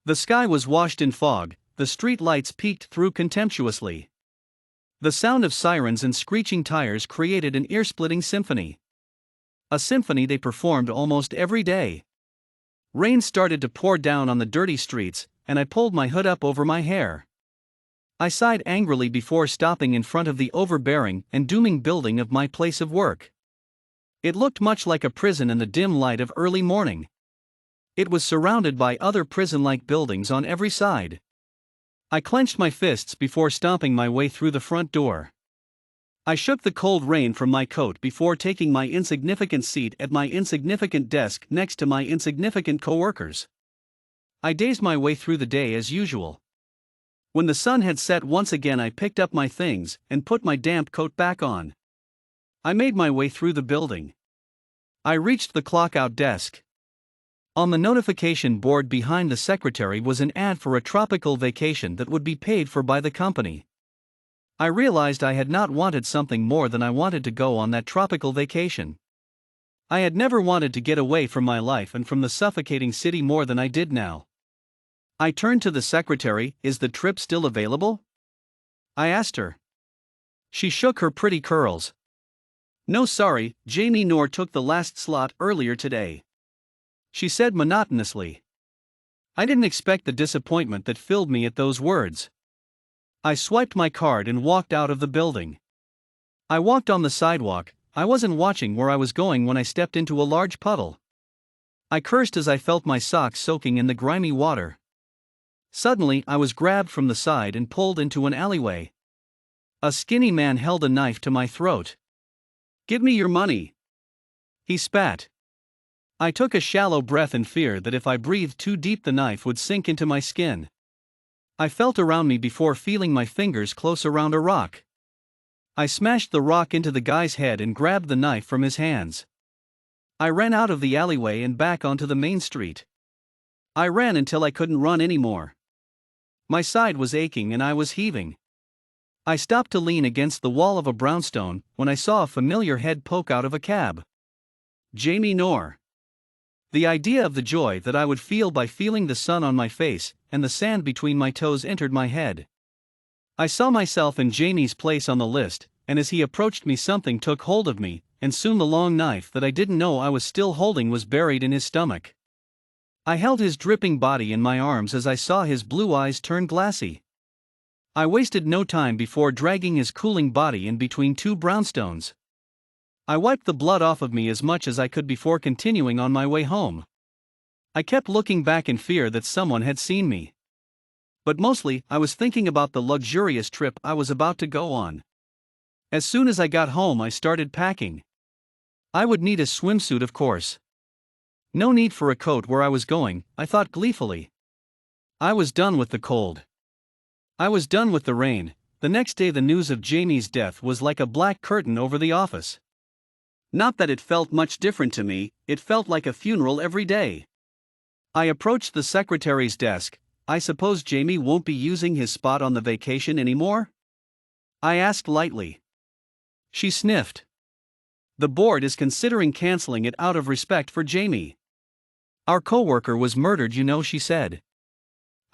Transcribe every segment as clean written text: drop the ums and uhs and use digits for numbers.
The sky was washed in fog, the street lights peeked through contemptuously. The sound of sirens and screeching tires created an ear-splitting symphony. A symphony they performed almost every day. Rain started to pour down on the dirty streets, and I pulled my hood up over my hair. I sighed angrily before stopping in front of the overbearing and dooming building of my place of work. It looked much like a prison in the dim light of early morning. It was surrounded by other prison-like buildings on every side. I clenched my fists before stomping my way through the front door. I shook the cold rain from my coat before taking my insignificant seat at my insignificant desk next to my insignificant coworkers. I dazed my way through the day as usual. When the sun had set once again, I picked up my things and put my damp coat back on. I made my way through the building. I reached the clock-out desk. On the notification board behind the secretary was an ad for a tropical vacation that would be paid for by the company. I realized I had not wanted something more than I wanted to go on that tropical vacation. I had never wanted to get away from my life and from the suffocating city more than I did now. I turned to the secretary. "Is the trip still available?" I asked her. She shook her pretty curls. "No, sorry, Jamie Noor took the last slot earlier today," she said monotonously. I didn't expect the disappointment that filled me at those words. I swiped my card and walked out of the building. I walked on the sidewalk. I wasn't watching where I was going when I stepped into a large puddle. I cursed as I felt my socks soaking in the grimy water. Suddenly, I was grabbed from the side and pulled into an alleyway. A skinny man held a knife to my throat. "Give me your money," he spat. I took a shallow breath in fear that if I breathed too deep the knife would sink into my skin. I felt around me before feeling my fingers close around a rock. I smashed the rock into the guy's head and grabbed the knife from his hands. I ran out of the alleyway and back onto the main street. I ran until I couldn't run anymore. My side was aching and I was heaving. I stopped to lean against the wall of a brownstone when I saw a familiar head poke out of a cab. Jamie Noor. The idea of the joy that I would feel by feeling the sun on my face and the sand between my toes entered my head. I saw myself in Jamie's place on the list, and as he approached me something took hold of me, and soon the long knife that I didn't know I was still holding was buried in his stomach. I held his dripping body in my arms as I saw his blue eyes turn glassy. I wasted no time before dragging his cooling body in between two brownstones. I wiped the blood off of me as much as I could before continuing on my way home. I kept looking back in fear that someone had seen me. But mostly, I was thinking about the luxurious trip I was about to go on. As soon as I got home, I started packing. I would need a swimsuit, of course. No need for a coat where I was going, I thought gleefully. I was done with the cold. I was done with the rain. The next day, the news of Jamie's death was like a black curtain over the office. Not that it felt much different to me, it felt like a funeral every day. I approached the secretary's desk. "I suppose Jamie won't be using his spot on the vacation anymore?" I asked lightly. She sniffed. "The board is considering canceling it out of respect for Jamie. Our coworker was murdered, you know," she said.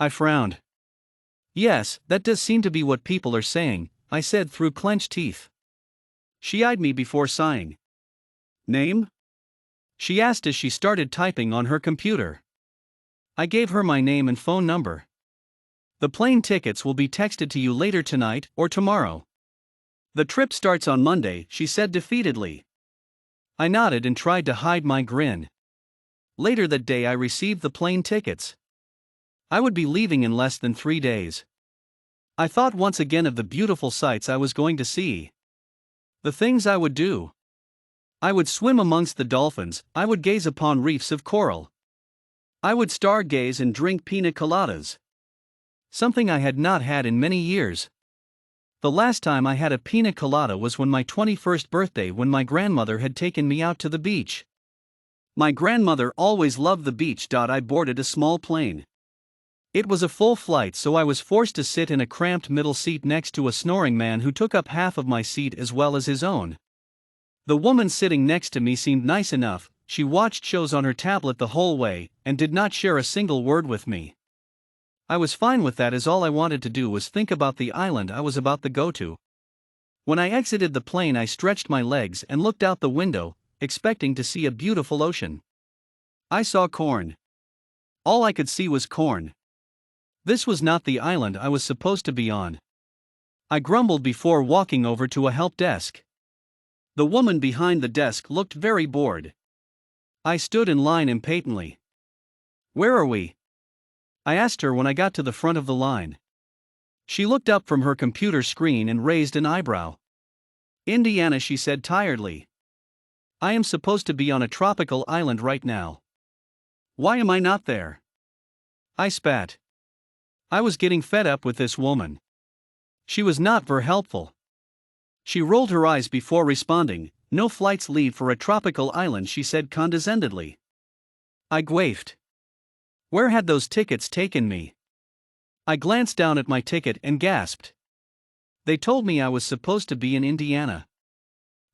I frowned. "Yes, that does seem to be what people are saying," I said through clenched teeth. She eyed me before sighing. "Name?" she asked as she started typing on her computer. I gave her my name and phone number. "The plane tickets will be texted to you later tonight or tomorrow. The trip starts on Monday," she said defeatedly. I nodded and tried to hide my grin. Later that day I received the plane tickets. I would be leaving in less than 3 days. I thought once again of the beautiful sights I was going to see. The things I would do. I would swim amongst the dolphins, I would gaze upon reefs of coral. I would stargaze and drink pina coladas. Something I had not had in many years. The last time I had a pina colada was when my 21st birthday, when my grandmother had taken me out to the beach. My grandmother always loved the beach. I boarded a small plane. It was a full flight, so I was forced to sit in a cramped middle seat next to a snoring man who took up half of my seat as well as his own. The woman sitting next to me seemed nice enough. She watched shows on her tablet the whole way, and did not share a single word with me. I was fine with that, as all I wanted to do was think about the island I was about to go to. When I exited the plane, I stretched my legs and looked out the window, expecting to see a beautiful ocean. I saw corn. All I could see was corn. This was not the island I was supposed to be on. I grumbled before walking over to a help desk. The woman behind the desk looked very bored. I stood in line impatiently. "Where are we?" I asked her when I got to the front of the line. She looked up from her computer screen and raised an eyebrow. "Indiana," she said tiredly. "I am supposed to be on a tropical island right now. Why am I not there?" I spat. I was getting fed up with this woman. She was not very helpful. She rolled her eyes before responding. "No flights leave for a tropical island," she said condescendingly. I quaffed. Where had those tickets taken me? I glanced down at my ticket and gasped. They told me I was supposed to be in Indiana.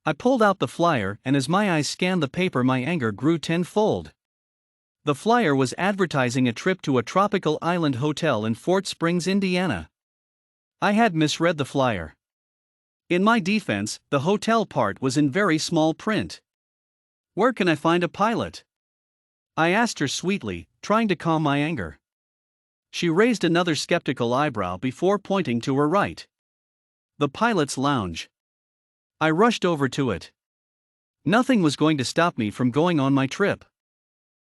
I pulled out the flyer, and as my eyes scanned the paper, my anger grew tenfold. The flyer was advertising a trip to a tropical island hotel in Fort Springs, Indiana. I had misread the flyer. In my defense, the hotel part was in very small print. "Where can I find a pilot?" I asked her sweetly, trying to calm my anger. She raised another skeptical eyebrow before pointing to her right. "The pilot's lounge." I rushed over to it. Nothing was going to stop me from going on my trip.